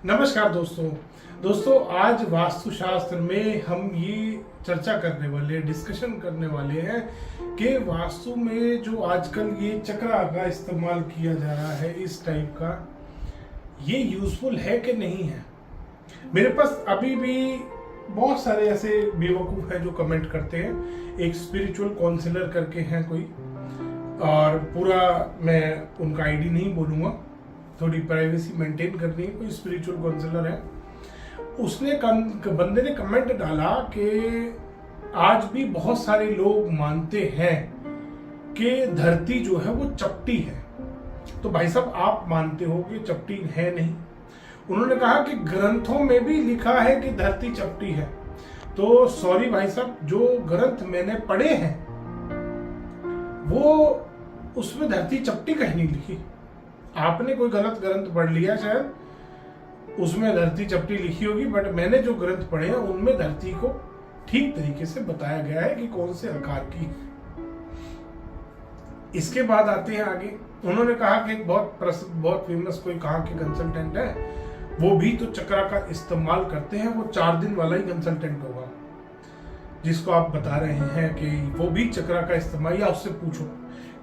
नमस्कार दोस्तों आज वास्तुशास्त्र में हम ये चर्चा करने वाले डिस्कशन करने वाले हैं कि वास्तु में जो आजकल ये चक्रा का इस्तेमाल किया जा रहा है इस टाइप का, ये यूजफुल है कि नहीं है। मेरे पास अभी भी बहुत सारे ऐसे बेवकूफ़ हैं जो कमेंट करते हैं। एक स्पिरिचुअल काउंसलर करके हैं कोई, और पूरा मैं उनका आईडी नहीं बोलूँगा, थोड़ी प्राइवेसी मेंटेन करनी है। कोई स्पिरिचुअल काउंसलर है, उसने बंदे ने कमेंट डाला कि आज भी बहुत सारे लोग मानते हैं कि धरती जो है वो चपटी है। तो भाई साहब, आप मानते हो कि चपटी है नहीं? उन्होंने कहा कि ग्रंथों में भी लिखा है कि धरती चपटी है। तो सॉरी भाई साहब, जो ग्रंथ मैंने पढ़े हैं वो उसमें धरती चपटी कहीं नहीं लिखी। आपने कोई गलत ग्रंथ पढ़ लिया, शायद उसमें धरती चपटी लिखी होगी, बट मैंने जो ग्रंथ पढ़े हैं उनमें धरती को ठीक तरीके से बताया गया है कि कौन से आकार की। इसके बाद आते हैं आगे। उन्होंने कहा कि एक बहुत फेमस कोई कहाँ के कंसल्टेंट है, वो भी तो चक्रा का इस्तेमाल करते हैं। वो 4 दिन वाला ही कंसल्टेंट होगा जिसको आप बता रहे हैं कि वो भी चक्रा का इस्तेमाल, या उससे पूछो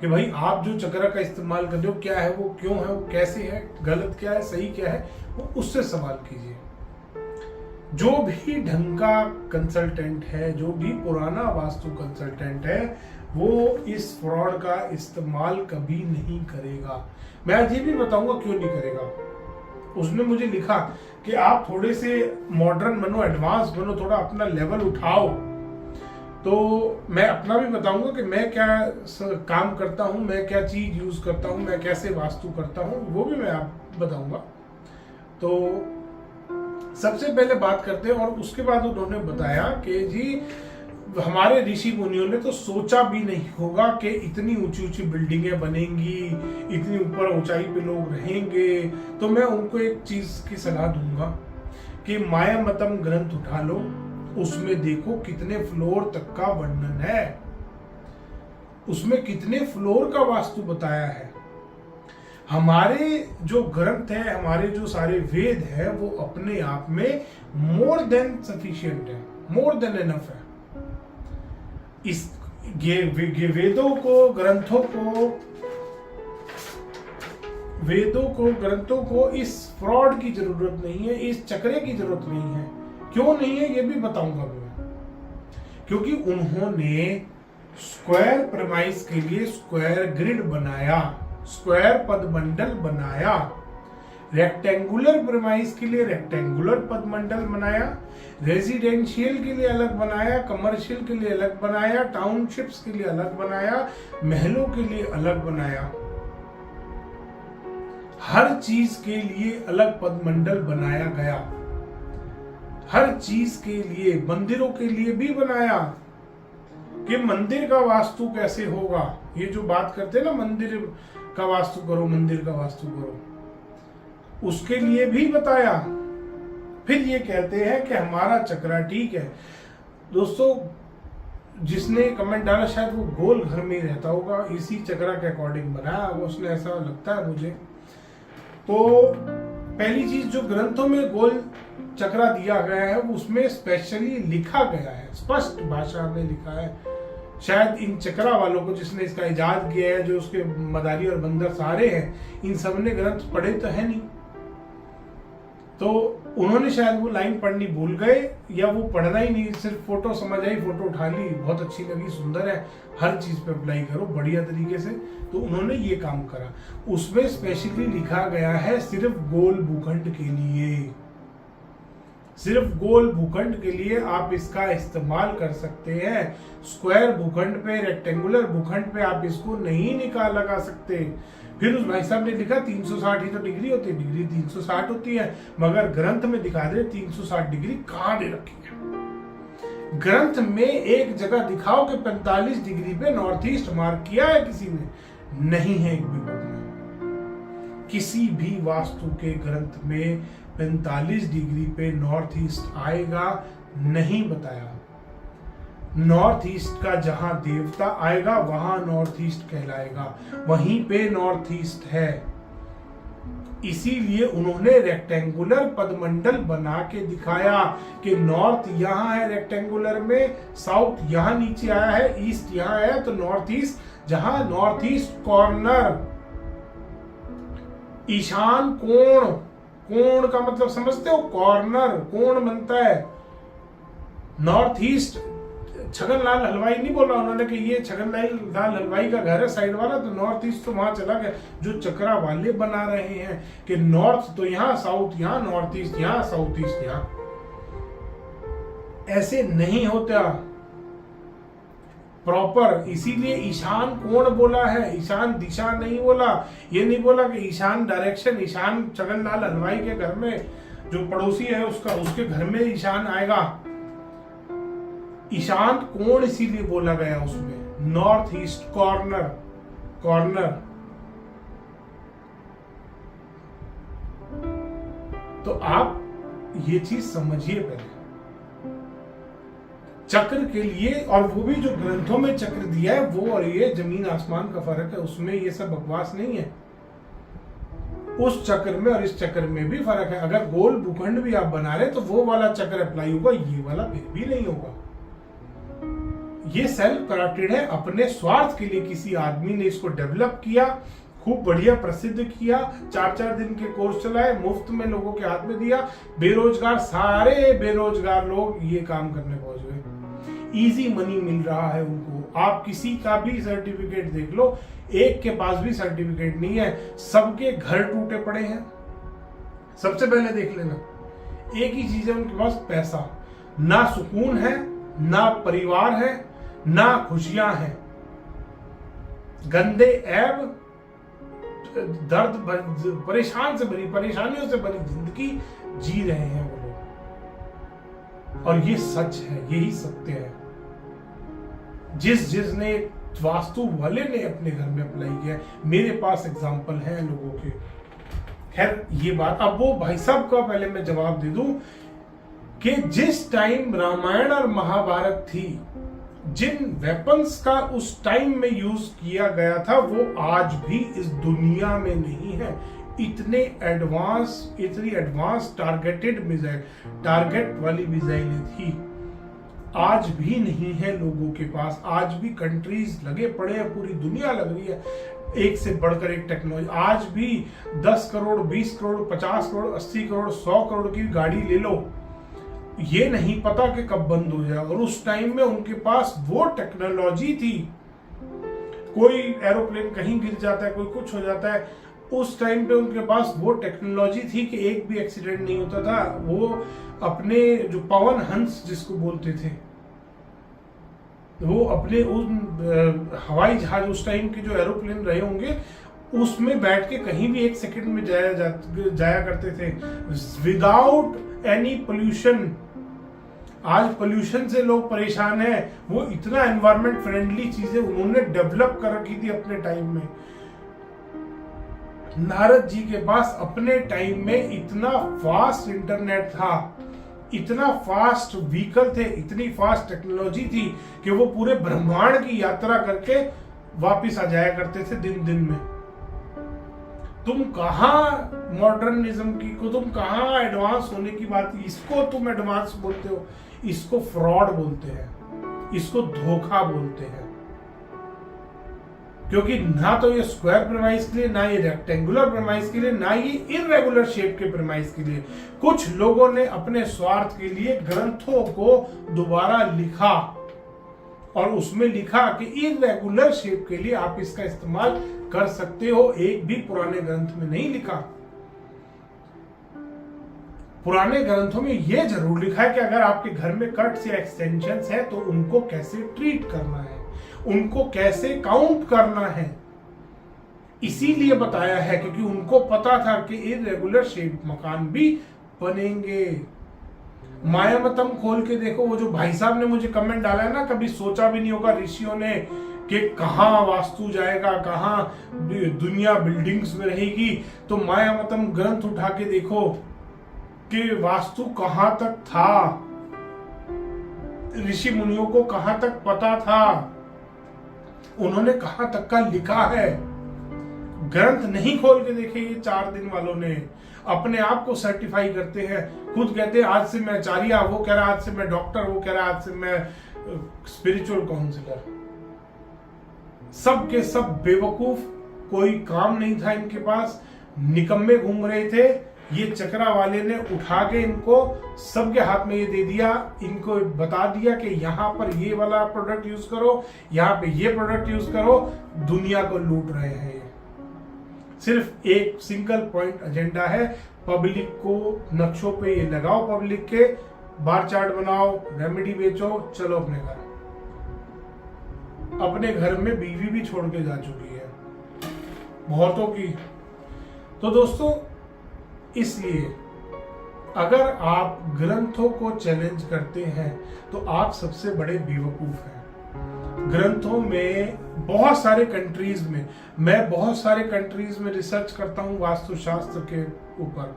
कि भाई आप जो चक्रा का इस्तेमाल कर रहे हो क्या है, वो क्यों है, वो कैसे है, गलत क्या है, सही क्या है, वो उससे सवाल कीजिए। जो भी ढंग का कंसल्टेंट है, जो भी पुराना वास्तु कंसल्टेंट है, वो इस फ्रॉड का इस्तेमाल कभी नहीं करेगा। मैं आज ये भी बताऊंगा क्यों नहीं करेगा। उसने मुझे लिखा कि आप थोड़े से मॉडर्न बनो, एडवांस बनो, थोड़ा अपना लेवल उठाओ। तो मैं अपना भी बताऊंगा कि मैं क्या काम करता हूं, मैं क्या चीज यूज करता हूं, मैं कैसे वास्तु करता हूं, वो भी मैं आप बताऊंगा। तो सबसे पहले बात करते हैं, और उसके बाद उन्होंने बताया कि जी हमारे ऋषि मुनियों ने तो सोचा भी नहीं होगा कि इतनी ऊंची ऊंची बिल्डिंगें बनेंगी, इतनी ऊपर ऊंचाई पे लोग रहेंगे। तो मैं उनको एक चीज की सलाह दूंगा कि मायामतम ग्रंथ उठा लो, उसमें देखो कितने फ्लोर तक का वर्णन है, उसमें कितने फ्लोर का वास्तु बताया है। हमारे जो ग्रंथ है, हमारे जो सारे वेद है, वो अपने आप में मोर देन सफिशिएंट है, मोर देन एनफ है। इस वेदों को, ग्रंथों को इस फ्रॉड की जरूरत नहीं है, इस चक्रे की जरूरत नहीं है। क्यों नहीं है ये भी बताऊंगा मैं। क्योंकि उन्होंने स्क्वायर प्रेमाइस के लिए स्क्वायर ग्रिड बनाया, स्क्वायर पदमंडल बनाया, रेक्टेंगुलर प्रेमाइस के लिए रेक्टेंगुलर पदमंडल बनाया, रेजिडेंशियल के लिए अलग बनाया, कमर्शियल के लिए अलग बनाया, टाउनशिप्स के लिए अलग बनाया, महलों के लिए अलग बनाया। हर चीज के लिए अलग पदमंडल बनाया गया। हर चीज के लिए, मंदिरों के लिए भी बनाया कि मंदिर का वास्तु कैसे होगा। ये जो बात करते हैं ना, मंदिर का वास्तु करो, मंदिर का वास्तु करो, उसके लिए भी बताया। फिर ये कहते हैं कि हमारा चक्रा ठीक है। दोस्तों, जिसने कमेंट डाला शायद वो गोल घर में ही रहता होगा, इसी चक्रा के अकॉर्डिंग बनाया वो, उसने, ऐसा लगता है मुझे। तो पहली चीज, जो ग्रंथों में गोल चक्रा दिया गया है उसमें स्पेशली लिखा गया है, स्पष्ट भाषा में लिखा है। शायद इन चक्रा वालों को, जिसने इसका इजाद किया है, जो उसके मदारी और बंदर सारे हैं, इन सब ने ग्रंथ पढ़े तो है नहीं। तो उन्होंने शायद वो लाइन पढ़नी भूल गए, या वो पढ़ना ही नहीं, सिर्फ फोटो समझ आई, फोटो उठा ली, बहुत अच्छी लगी, सुंदर है, हर चीज पे अप्लाई करो बढ़िया तरीके से। तो उन्होंने ये काम करा। उसमें स्पेशली लिखा गया है सिर्फ गोल भूखंड के लिए, सिर्फ गोल भूखंड के लिए आप इसका इस्तेमाल कर सकते हैं। स्क्वायर भूखंड पे, रेक्टेंगुलर भूखंड पे आप इसको नहीं लगा सकते। फिर उस भाई साहब ने लिखा 360 ही तो डिग्री होती है, डिग्री 360 होती है, मगर ग्रंथ में दिखा दे 360 डिग्री कहाँ दे रखी है। ग्रंथ में एक जगह दिखाओ कि 45 डिग्री पे नॉर्थ ईस्ट मार्क किया है किसी ने? नहीं है एक भी बुक में। किसी भी वास्तु के ग्रंथ में 45 डिग्री पे नॉर्थ ईस्ट आएगा नहीं बताया। नॉर्थ ईस्ट का जहां देवता आएगा वहां नॉर्थ ईस्ट कहलाएगा, वहीं पे नॉर्थ ईस्ट है। इसीलिए उन्होंने रेक्टेंगुलर पदमंडल बना के दिखाया कि नॉर्थ यहां है रेक्टेंगुलर में, साउथ यहां नीचे आया है, ईस्ट यहां है, तो नॉर्थ ईस्ट, जहां नॉर्थ ईस्ट कॉर्नर, ईशान कोण, कोण का मतलब समझते हो, कॉर्नर कोण बनता है। नॉर्थ ईस्ट, छगनलाल हलवाई नहीं बोला उन्होंने कि ये छगनलाल हलवाई का घर है साइड वाला, तो नॉर्थ ईस्ट तो वहां चला गया। जो चक्रा वाले बना रहे हैं कि नॉर्थ तो यहां, साउथ यहां, नॉर्थ ईस्ट यहां, साउथ ईस्ट यहां, ऐसे नहीं होता प्रॉपर। इसीलिए ईशान कोण बोला है, ईशान दिशा नहीं बोला। ये नहीं बोला कि ईशान डायरेक्शन, ईशान छगनलाल हलवाई के घर में जो पड़ोसी है उसका, उसके घर में ईशान आएगा। ईशान कोण इसीलिए बोला गया उसमें, नॉर्थ ईस्ट कॉर्नर, कॉर्नर। तो आप ये चीज समझिए पहले, चक्र के लिए, और वो भी जो ग्रंथों में चक्र दिया है वो और ये जमीन आसमान का फर्क है, उसमें ये सब बकवास नहीं है। उस चक्र में और इस चक्र में भी फर्क है। अगर गोल भूखंड भी आप बना रहे तो वो वाला चक्र अप्लाई होगा, ये वाला फिर भी नहीं होगा। ये सेल्फ करेक्टेड है, अपने स्वार्थ के लिए किसी आदमी ने इसको डेवलप किया, खूब बढ़िया प्रसिद्ध किया, 4-4 दिन के कोर्स चलाए, मुफ्त में लोगों के हाथ में दिया, बेरोजगार, सारे बेरोजगार लोग ये काम करने पहुंच गए, इजी मनी मिल रहा है उनको। आप किसी का भी सर्टिफिकेट देख लो, एक के पास भी सर्टिफिकेट नहीं है, सबके घर टूटे पड़े हैं। सबसे पहले देख लेना, एक ही चीज है उनके पास, पैसा। ना सुकून है, ना परिवार है, ना खुशियां हैं, गंदे ऐब, दर्द, परेशान से भरी, परेशानियों से भरी जिंदगी जी रहे हैं वो लोग। और ये सच है, यही सत्य है। जिसने वास्तु वाले ने अपने घर में अप्लाई किया, मेरे पास एग्जांपल हैं लोगों के। खैर ये बात, अब वो भाई साहब का पहले मैं जवाब दे दूं कि जिस टाइम रामायण और महाभारत थी, जिन वेपन्स का उस टाइम में यूज किया गया था वो आज भी इस दुनिया में नहीं है। इतनी एडवांस टारगेटेड मिसाइल, टारगेट वाली मिसाइलें थी, आज भी नहीं है लोगों के पास। आज भी कंट्रीज लगे पड़े हैं, पूरी दुनिया लग रही है एक से बढ़कर एक टेक्नोलॉजी। आज भी 10 करोड़, 20 करोड़, 50 करोड़, 80 करोड़, 100 करोड़ की गाड़ी ले लो, ये नहीं पता कि कब बंद हो जाए। और उस टाइम में उनके पास वो टेक्नोलॉजी थी, कोई एरोप्लेन कहीं गिर जाता है, कोई कुछ हो जाता है, उस टाइम पे उनके पास वो टेक्नोलॉजी थी कि एक भी एक्सीडेंट नहीं होता था। वो अपने जो पवन हंस जिसको बोलते थे, वो अपने उन हवाई जहाज, उस टाइम के जो एरोप्लेन रहे होंगे, उसमें बैठ के कहीं भी 1 सेकंड में जाया करते थे विदाउट एनी पोल्यूशन। आज पोल्यूशन से लोग परेशान हैं, वो इतना एनवायरमेंट फ्रेंडली चीजें उन्होंने डेवलप कर रखी थी अपने टाइम में। नारद जी के पास अपने टाइम में इतना फास्ट इंटरनेट था, इतना फास्ट व्हीकल थे, इतनी फास्ट टेक्नोलॉजी थी कि वो पूरे ब्रह्मांड की यात्रा करके वापिस आ जाया करते थे दिन दिन में। तुम कहां मॉडर्निज्म की को, तुम कहां एडवांस होने की बात, इसको तुम एडवांस बोलते हो, इसको फ्रॉड बोलते हैं, इसको धोखा बोलते हैं। क्योंकि ना तो ये स्क्वायर प्रेमाइस के लिए, ना ये रेक्टेंगुलर प्रेमाइस के लिए, ना ये इररेगुलर शेप के प्रेमाइस के लिए। कुछ लोगों ने अपने स्वार्थ के लिए ग्रंथों को दोबारा लिखा और उसमें लिखा कि इररेगुलर शेप के लिए आप इसका इस्तेमाल कर सकते हो। एक भी पुराने ग्रंथ में नहीं लिखा। पुराने ग्रंथों में यह जरूर लिखा है कि अगर आपके घर में कट्स या एक्सटेंशंस है तो उनको कैसे ट्रीट करना है, उनको कैसे काउंट करना है। इसीलिए बताया है क्योंकि उनको पता था कि इररेगुलर शेप मकान भी बनेंगे। मायामतम खोल के देखो, वो जो भाई साहब ने मुझे कमेंट डाला है ना, कभी सोचा भी नहीं होगा ऋषियों ने कि कहां वास्तु जाएगा, कहां दुनिया बिल्डिंग्स में रहेगी। तो मायामतम ग्रंथ उठा के देखो कि वास्तु कहां तक था, ऋषि मुनियों को कहां तक पता था, उन्होंने कहां तक का लिखा है। ग्रंथ नहीं खोल के देखे ये 4 दिन वालों ने, अपने आप को सर्टिफाई करते हैं, खुद कहते हैं आज से मैं आचार्य, वो कह रहा आज से मैं डॉक्टर, वो कह रहा आज से मैं स्पिरिचुअल काउंसलर। सब के सब बेवकूफ, कोई काम नहीं था इनके पास, निकम्मे घूम रहे थे। ये चक्रा वाले ने उठा के इनको सबके हाथ में ये दे दिया, इनको बता दिया कि यहाँ पर ये वाला प्रोडक्ट यूज करो, यहाँ पे ये प्रोडक्ट यूज करो। दुनिया को लूट रहे हैं ये। सिर्फ एक सिंगल पॉइंट एजेंडा है, पब्लिक को नक्शों पे ये लगाओ, पब्लिक के बार चार्ट बनाओ, रेमेडी बेचो, चलो अपने घर। अपने घर में बीवी भी छोड़ के जा चुकी है बहुतों की। तो दोस्तों, इसलिए अगर आप ग्रंथों को चैलेंज करते हैं तो आप सबसे बड़े बेवकूफ हैं। ग्रंथों में बहुत सारे कंट्रीज में, मैं बहुत सारे कंट्रीज में रिसर्च करता हूं वास्तुशास्त्र के ऊपर।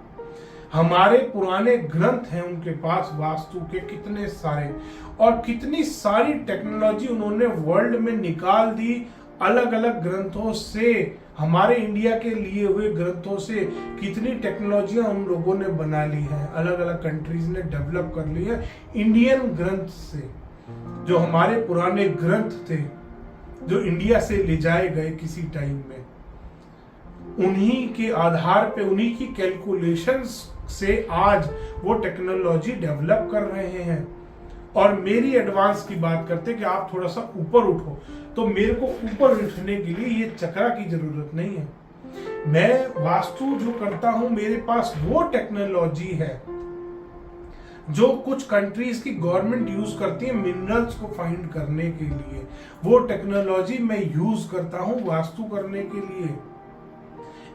हमारे पुराने ग्रंथ हैं उनके पास वास्तु के कितने सारे, और कितनी सारी टेक्नोलॉजी उन्होंने वर्ल्ड में निकाल दी। अलग अलग ग्रंथों से, हमारे इंडिया के लिए हुए ग्रंथों से कितनी टेक्नोलॉजियां उन लोगों ने बना ली हैं, अलग अलग कंट्रीज ने डेवलप कर ली है इंडियन ग्रंथ से। जो हमारे पुराने ग्रंथ थे जो इंडिया से ले जाए गए किसी टाइम में, उन्हीं के आधार पे, उन्हीं की कैलकुलेशंस से आज वो टेक्नोलॉजी डेवलप कर रहे हैं। और मेरी एडवांस की बात करते कि आप थोड़ा सा ऊपर उठो, तो मेरे को ऊपर उठने के लिए ये चक्रा की जरूरत नहीं है। मैं वास्तु जो करता हूं, मेरे पास वो टेक्नोलॉजी है जो कुछ कंट्रीज की गवर्नमेंट यूज करती है मिनरल्स को फाइंड करने के लिए। वो टेक्नोलॉजी मैं यूज करता हूं वास्तु करने के लिए।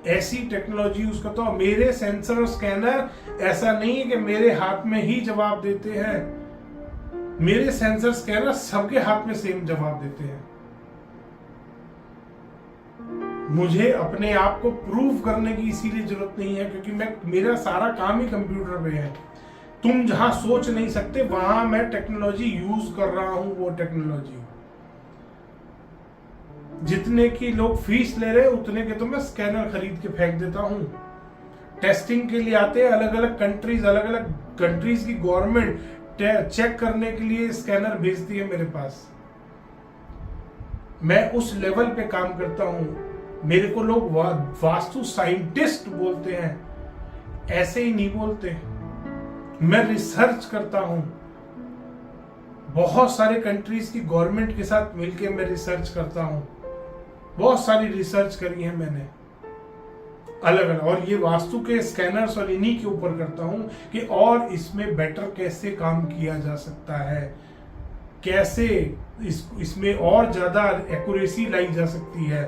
ऐसी टेक्नोलॉजी यूज करता हूं। मेरे सेंसर और स्कैनर ऐसा नहीं है कि मेरे हाथ में ही जवाब देते हैं। मेरे सेंसर स्कैनर सबके हाथ में सेम जवाब देते हैं। मुझे अपने आप को प्रूव करने की इसीलिए जरूरत नहीं है क्योंकि मेरा सारा काम ही कंप्यूटर पे है। तुम जहां सोच नहीं सकते वहां मैं टेक्नोलॉजी यूज कर रहा हूं। वो टेक्नोलॉजी जितने की लोग फीस ले रहे उतने के तो मैं स्कैनर खरीद के फेंक देता हूं। टेस्टिंग के लिए आते हैं अलग अलग कंट्रीज की गवर्नमेंट चेक करने के लिए स्कैनर भेजती है मेरे पास। मैं उस लेवल पे काम करता हूं। मेरे को लोग वास्तु साइंटिस्ट बोलते हैं, ऐसे ही नहीं बोलते। मैं रिसर्च करता हूं। बहुत सारे कंट्रीज की गवर्नमेंट के साथ मिलकर मैं रिसर्च करता हूं। बहुत सारी रिसर्च करी है मैंने अलग अलग, और ये वास्तु के स्कैनर्स और इन्हीं के ऊपर करता हूं कि और इसमें बेटर कैसे काम किया जा सकता है, कैसे इसमें और ज्यादा एक्यूरेसी लाई जा सकती है।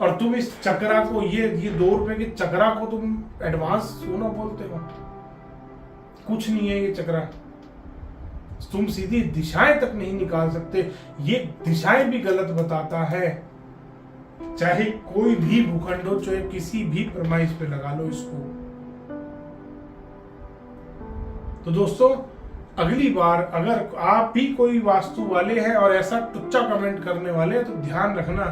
और तुम इस चक्रा को, ये 2 रुपए के चक्रा को तुम एडवांस सोना बोलते हो। कुछ नहीं है ये चक्रा। तुम सीधी दिशाएं तक नहीं निकाल सकते। ये दिशाएं भी गलत बताता है। चाहे कोई भी भूखंड हो, चाहे किसी भी प्रमाइस पे लगा लो इसको। तो दोस्तों, अगली बार अगर आप भी कोई वास्तु वाले हैं और ऐसा टुच्चा कमेंट करने वाले हैं तो ध्यान रखना,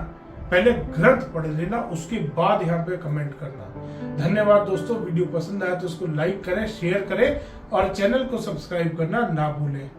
पहले ग्रंथ पढ़ लेना, उसके बाद यहाँ पे कमेंट करना। धन्यवाद दोस्तों। वीडियो पसंद आया तो उसको लाइक करें, शेयर करें और चैनल को सब्सक्राइब करना ना भूलें।